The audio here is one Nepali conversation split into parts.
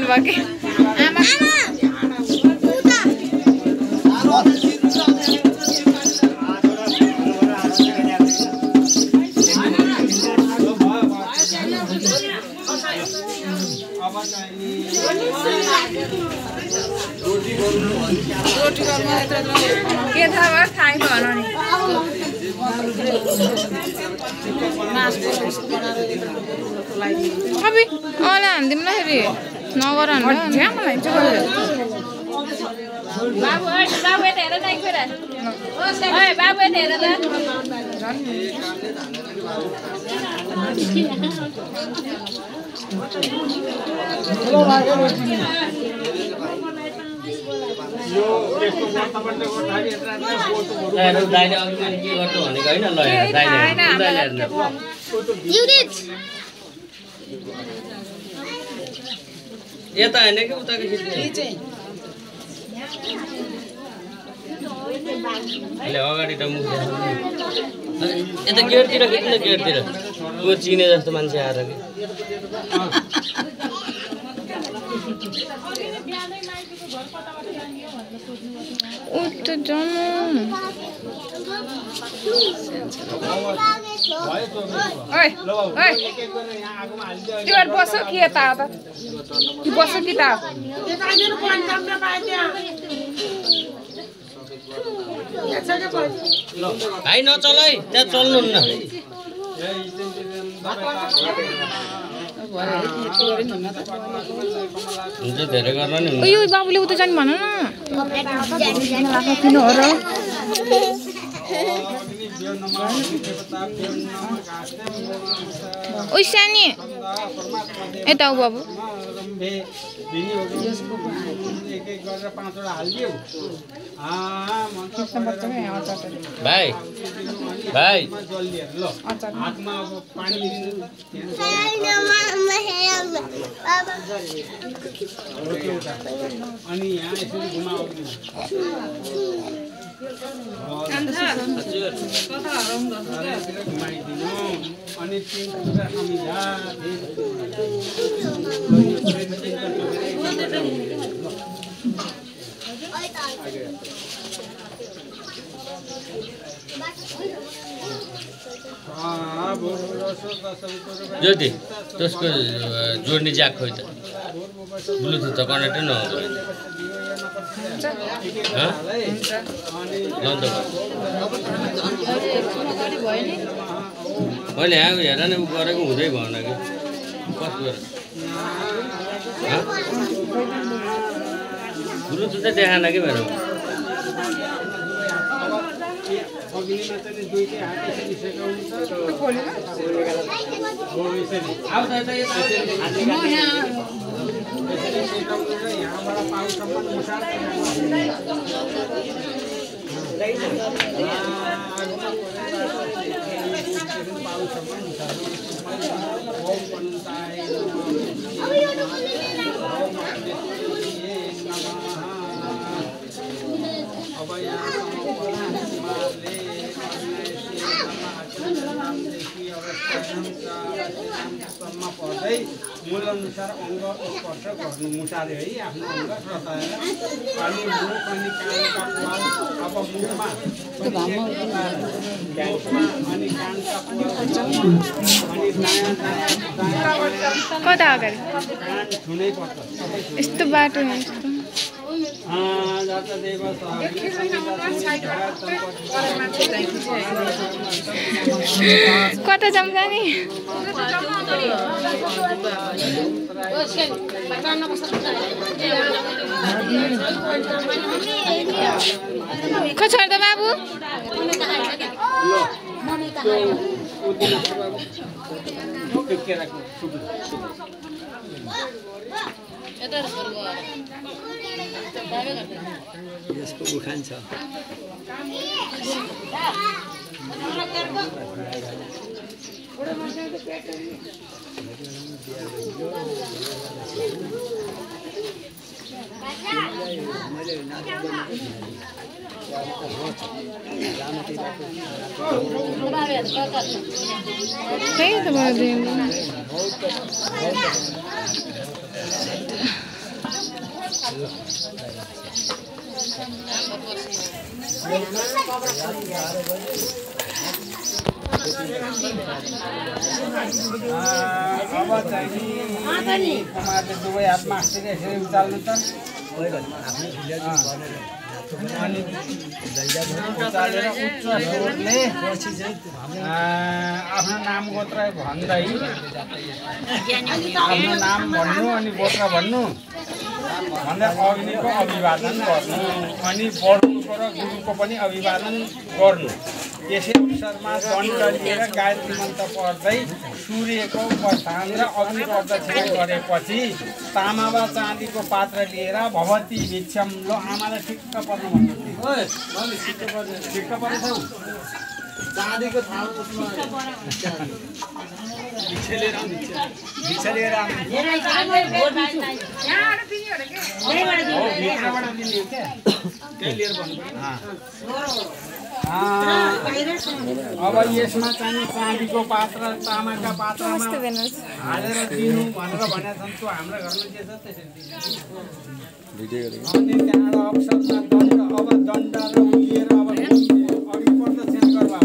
भन्नुभयो कि आमा के थाहा भयो थाहै भएन नि अबे अला हान्दिउँदाखेरि नगर मलाई बाबु बाबु यता हेर न एकखेर ओए बाबु यता हेर न यो यस्तो वर्तमानले गर्दाखेरि यत्रा दाइले अघि मैले के गर्छु भनेको हैन ल दाइले युनिट यता हैन कि उताको खिच्ने अहिले अगाडि त मुख यता गेटतिर खिच्नु गेटतिर को चिने जस्तो मान्छे आएर कि उठ जानु ओइ ओइ त्यो बस कि यता त त्यो बस कि त भाइ नचल है त्यहाँ चल्नुहुन्न हुन्छ धेरै गर्न नि यो बाबुले उता जानु भन न किन हो र ओइ सानी यता हो बाबु भाइ भाइ हातमा अब पानी अनि यहाँ यसरी घुमाउने घुमाइदिनु अनि ज्योति त्यसको जोड्ने ज्याक खोइ त ब्लुटुथ त कनेक्टै नहुँदो मैले यहाँ हेर न उ गरेको हुँदै भएन कि कस्तो ब्लुटुथ चाहिँ देखाएन कि मेरो पर्दै मूल अनुसार अङ्ग स्पर्श गर्नु मुसारे है आफ्नो अङ्ग सताएर अनि मुख अनि कानका प्वाल अब मुखमा अनि कानका प्वाल अनि दायाँ कता अगाडि कान छुनै पर्छ यस्तो बाटो कता जाऊँ जाने छोड बाबु यसको उखान छ Hey, the अब चाहिँ कुमारले दुवै हातमा यसरी उचाल्नु त अनि उचालेर उच्च स्वरले आफ्नो नाम गोत्र भन्दै आफ्नो नाम भन्नु अनि गोत्र भन्नु भन्दै अग्निको अभिवादन गर्नु अनि बडुको र गुरुको पनि अभिवादन गर्नु। यसै अवसरमा दण्ड लिएर गायत्री मन्त्र पढ्दै सूर्यको प्रस्थान र अग्निको अध्यक्षता गरेपछि तामा वा चाँदीको पात्र लिएर भगवती भिक्षम ल आमालाई ठिक्क पर्नु भन्नु ठिक्क परेछौ चाँदीको अब यसमा चाहिँ चाँदीको पात्र तामाका पात्रमा हालेर दिनु भनेर भनेका छन्। त्यो हाम्रो घरमा के छ त्यसरी अनि त्यहाँबाट अवसरमा दण्ड अब दण्ड र लिएर अब अघि प्रदर्शन गर्वा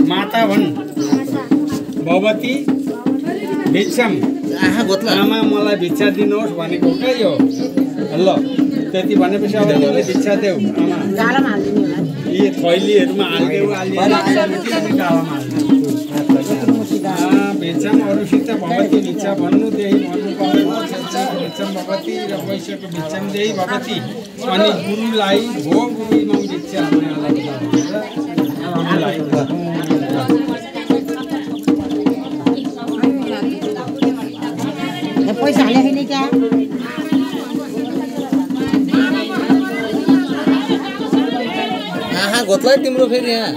माता भन् भगवती भिक्षम आमा मलाई भिक्षा दिनुहोस् भनेको क्या यो ल त्यति भनेपछि अब तिमीले भिक्षा देऊ आमा यी थैलीहरूमा हालिदेऊ भिक्षम अरूसित भगवती भिक्षा भन्नु त्यही भन्नु पर्दैन भिक्षम भगवती र वैश्यको भिक्षम त्यही भगवती अनि गुरुलाई भो गुरुमा भिक्षा पैसा हाले छैन क्या आहा गोतलाई तिम्रो फेरि यहाँ